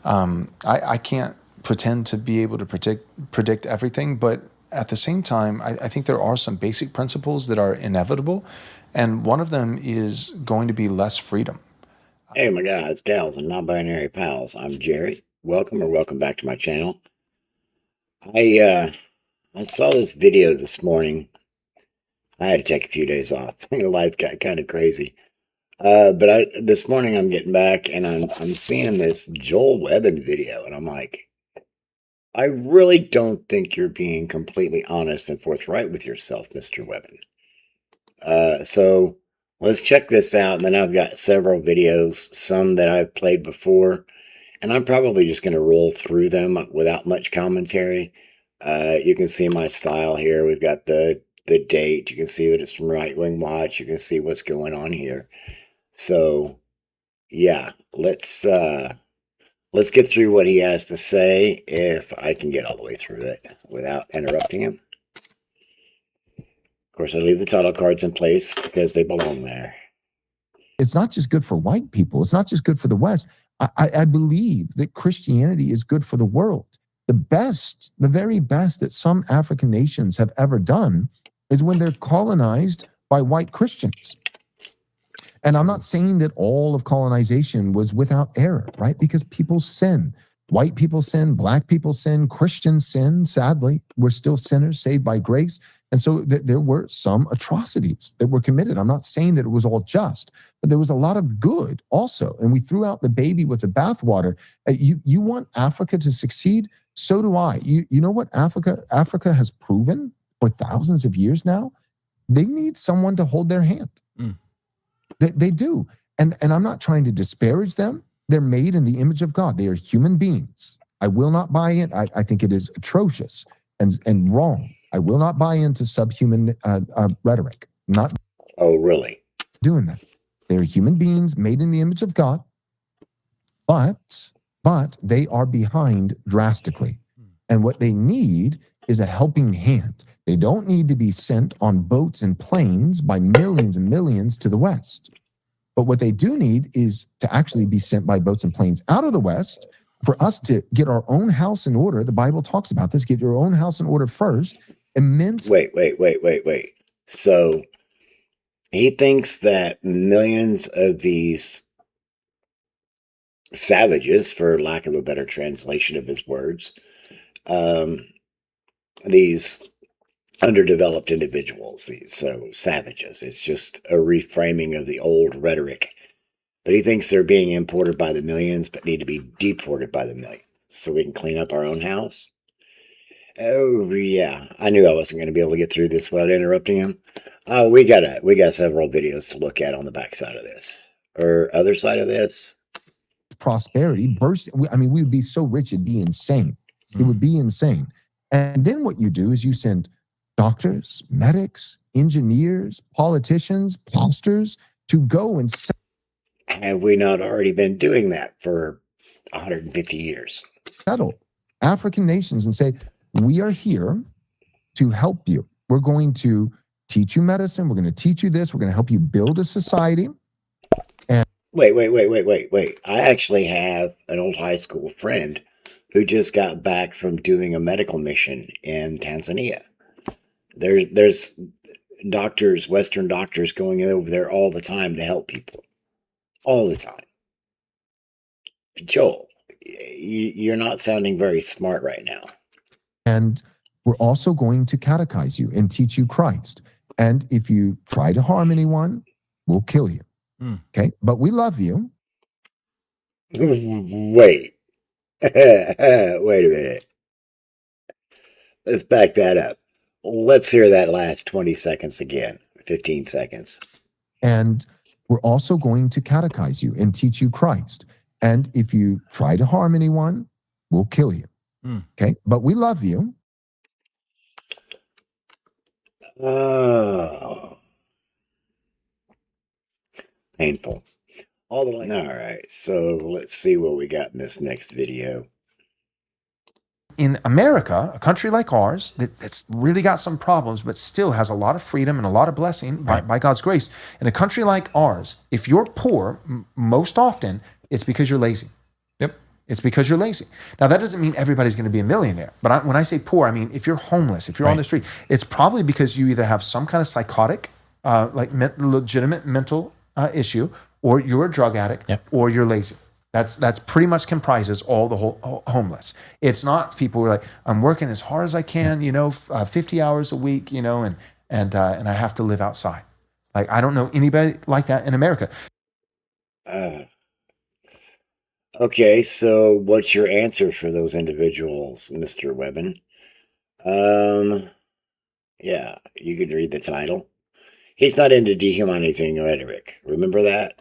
I can't pretend to be able to predict everything, but at the same time, I think there are some basic principles that are inevitable, and one of them is going to be less freedom. Hey, my guys, gals, and non-binary pals. I'm Jerry. Welcome back to my channel. I I saw this video this morning. I had to take a few days off. Life got kind of crazy. But this morning I'm getting back and I'm seeing this Joel Webbon video, and I'm like, I really don't think you're being completely honest and forthright with yourself, Mr. Webbon. So let's check this out. And then I've got several videos, some that I've played before. And I'm probably just going to roll through them without much commentary. You can see my style here. We've got the date. You can see that it's from Right Wing Watch. You can see what's going on here. So, yeah, let's get through what he has to say, if I can get all the way through it without interrupting him. Of course, I leave the title cards in place because they belong there. It's not just good for white people. It's not just good for the West. I believe that Christianity is good for the world. The best, the very best that some African nations have ever done is when they're colonized by white Christians. And I'm not saying that all of colonization was without error, right? Because people sin. White people sin, black people sin, Christians sin, sadly. We're still sinners saved by grace. And so there were some atrocities that were committed. I'm not saying that it was all just, but there was a lot of good also. And we threw out the baby with the bathwater. You want Africa to succeed? So do I. You know what Africa has proven for thousands of years now? They need someone to hold their hand. They do. And I'm not trying to disparage them. They're made in the image of God. They are human beings. I will not buy it. I think it is atrocious and wrong. I will not buy into subhuman rhetoric. Not Oh, really? doing that. They're human beings made in the image of God, but they are behind drastically. And what they need is a helping hand. They don't need to be sent on boats and planes by millions and millions to the West. But what they do need is to actually be sent by boats and planes out of the West for us to get our own house in order. The Bible talks about this. Get your own house in order first. Wait. So he thinks that millions of these savages, for lack of a better translation of his words, these underdeveloped individuals, these savages, it's just a reframing of the old rhetoric. But he thinks they're being imported by the millions, but need to be deported by the millions, so we can clean up our own house. Oh yeah, I knew I wasn't going to be able to get through this without interrupting him. We got several videos to look at on the backside of this or other side of this. Prosperity burst. I mean, we would be so rich, it'd be insane. It would be insane. And then what you do is you send doctors, medics, engineers, politicians, pastors to go and Have we not already been doing that for 150 years? settle African nations and say, we are here to help you. We're going to teach you medicine. We're going to teach you this. We're going to help you build a society. And Wait. I actually have an old high school friend who just got back from doing a medical mission in Tanzania. There's doctors, Western doctors going over there all the time to help people. All the time. Joel, you're not sounding very smart right now. And we're also going to catechize you and teach you Christ. And if you try to harm anyone, we'll kill you. Okay? But we love you. Wait. Wait a minute. Let's back that up. Let's hear that last 20 seconds again. 15 seconds. And we're also going to catechize you and teach you Christ. And if you try to harm anyone, we'll kill you. Okay? But we love you. Oh. Painful. All the way. All right. So let's see what we got in this next video. In America, a country like ours that's really got some problems, but still has a lot of freedom and a lot of blessing by God's grace. In a country like ours, if you're poor, most often it's because you're lazy. Yep. It's because you're lazy. Now, that doesn't mean everybody's going to be a millionaire. But when I say poor, I mean if you're homeless, if you're on the street, it's probably because you either have some kind of psychotic, legitimate mental issue, or you're a drug addict, or you're lazy. That's pretty much comprises all the whole homeless. It's not people who are like, I'm working as hard as I can, 50 hours a week, and I have to live outside. Like, I don't know anybody like that in America. Okay, so what's your answer for those individuals, Mr. Webbon? Yeah, you could read the title. He's not into dehumanizing rhetoric. Remember that?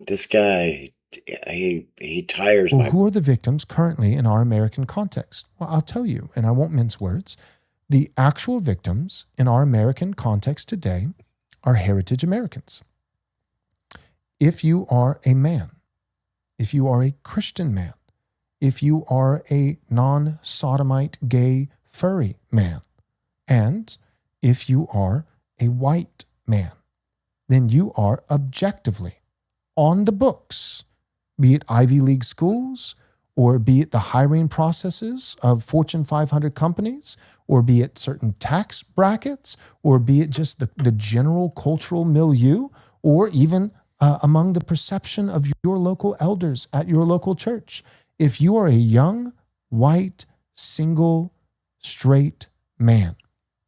This guy, he tires Well, my... who are the victims currently in our American context? Well, I'll tell you, and I won't mince words. The actual victims in our American context today are heritage Americans. If you are a man, if you are a Christian man, if you are a non-sodomite, gay, furry man, and if you are a white man, then you are objectively on the books, be it Ivy League schools, or be it the hiring processes of Fortune 500 companies, or be it certain tax brackets, or be it just the general cultural milieu, or even among the perception of your local elders at your local church. If you are a young, white, single, straight man,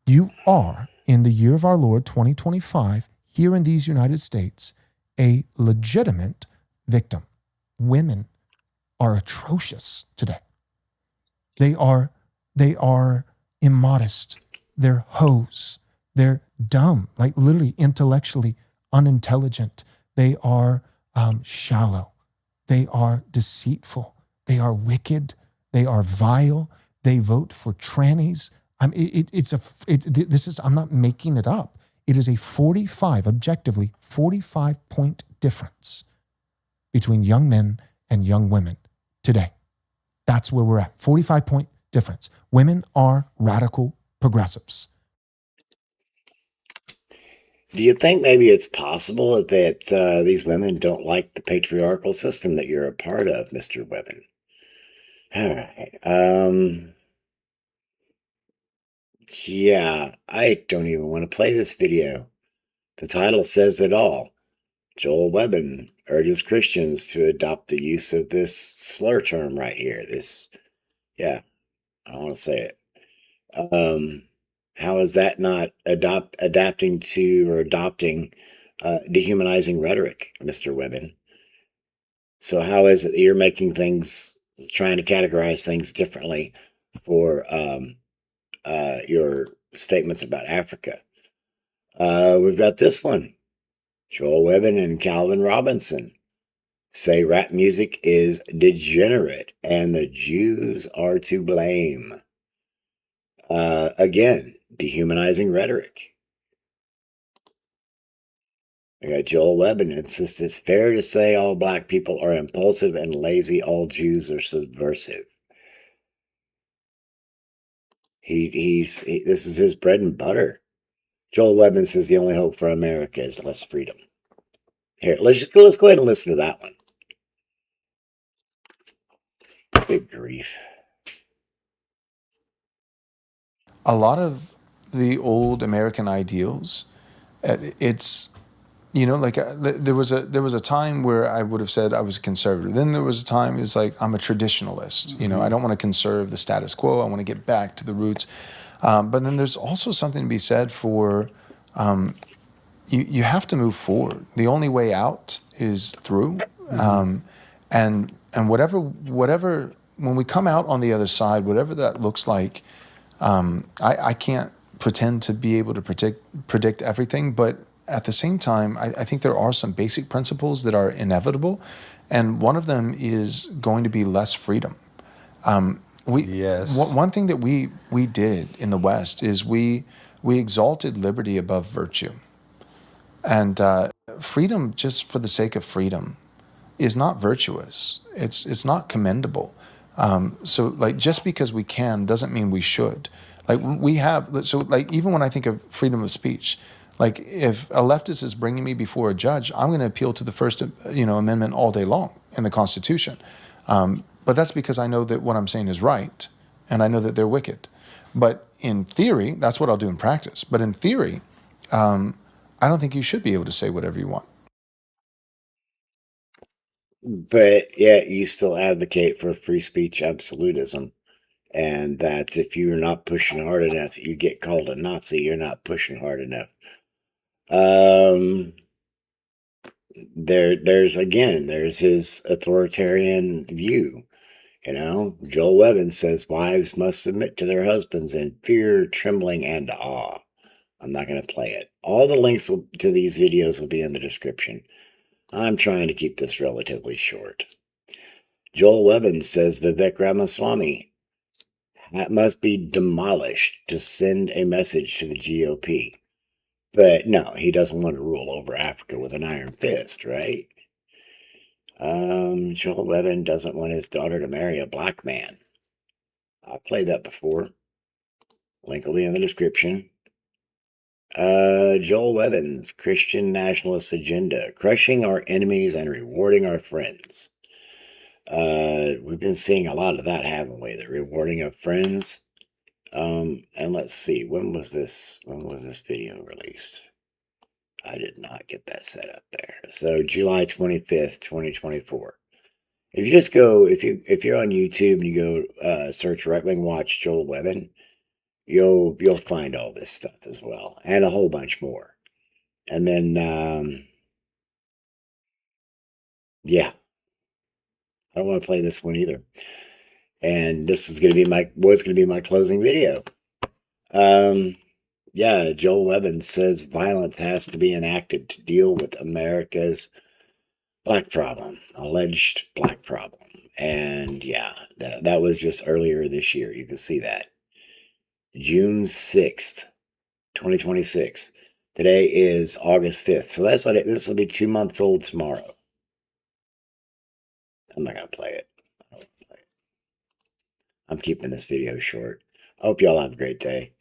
you are, in the year of our Lord 2025, here in these United States, a legitimate victim. Women are atrocious today. They are immodest. They're hoes. They're dumb, like literally intellectually unintelligent. They are shallow. They are deceitful. They are wicked. They are vile. They vote for trannies. I'm not making it up. It is a 45-point difference between young men and young women today. That's where we're at. 45-point difference. Women are radical progressives. Do you think maybe it's possible that these women don't like the patriarchal system that you're a part of, Mr. Webbon? All right. Yeah, I don't even want to play this video. The title says it all. Joel Webbon urges Christians to adopt the use of this slur term right here. I want to say it. How is that not adapting to or adopting dehumanizing rhetoric, Mr. Webbon? So how is it that you're making things, trying to categorize things differently for your statements about Africa? We've got this one. Joel Webbon and Calvin Robinson say rap music is degenerate and the Jews are to blame. Again, dehumanizing rhetoric. I got Joel Webbon insists it's fair to say all black people are impulsive and lazy, all Jews are subversive. This is his bread and butter. Joel Webbon says the only hope for America is less freedom. Here, let's go ahead and listen to that one. Good grief. A lot of the old American ideals, it's, there was a time where I would have said I was a conservative. Then there was a time it's like I'm a traditionalist. I don't want to conserve the status quo. I want to get back to the roots. But then there's also something to be said for you have to move forward. The only way out is through. And whatever when we come out on the other side, whatever that looks like, I can't pretend to be able to predict everything, but at the same time, I think there are some basic principles that are inevitable, and one of them is going to be less freedom. One thing that we did in the West is we exalted liberty above virtue, and freedom just for the sake of freedom is not virtuous. It's not commendable. So just because we can doesn't mean we should. Even when I think of freedom of speech, Like if a leftist is bringing me before a judge, I'm going to appeal to the First Amendment all day long in the Constitution. But that's because I know that what I'm saying is right, and I know that they're wicked. But in theory, that's what I'll do in practice. But in theory, I don't think you should be able to say whatever you want. But yet you still advocate for free speech absolutism. And that's if you're not pushing hard enough, you get called a Nazi. You're not pushing hard enough. There's his authoritarian view. Joel Webbon says wives must submit to their husbands in fear, trembling, and awe. I'm not going to play it. All the links to these videos will be in the description. I'm trying to keep this relatively short. Joel Webbon says Vivek Ramaswamy must be demolished to send a message to the GOP. But no, he doesn't want to rule over Africa with an iron fist, right? Joel Webbon doesn't want his daughter to marry a black man. I've played that before. Link will be in the description. Joel Webbon's Christian nationalist agenda, crushing our enemies and rewarding our friends. We've been seeing a lot of that, haven't we? The rewarding of friends. And let's see, when was this video released? I did not get that set up there. So July 25th, 2024. If you just go, if you're on YouTube and you go search Right Wing Watch Joel Webbon, you'll find all this stuff as well, and a whole bunch more. And then yeah, I don't want to play this one either. And this is going to be my closing video. Yeah, Joel Webbon says violence has to be enacted to deal with America's black problem, alleged black problem. And yeah, that was just earlier this year. You can see that. June 6th, 2026. Today is August 5th. So this will be 2 months old tomorrow. I'm not going to play it. I'm keeping this video short. I hope y'all have a great day.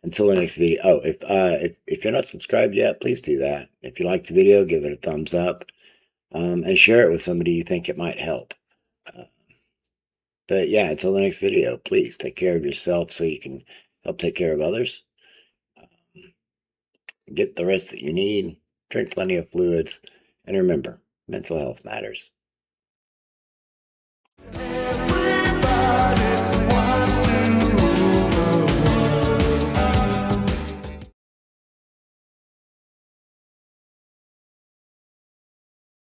Until the next video. Oh, if you're not subscribed yet, please do that. If you like the video, give it a thumbs up. And share it with somebody you think it might help. But yeah, until the next video, please take care of yourself so you can help take care of others. Get the rest that you need. Drink plenty of fluids. And remember, mental health matters.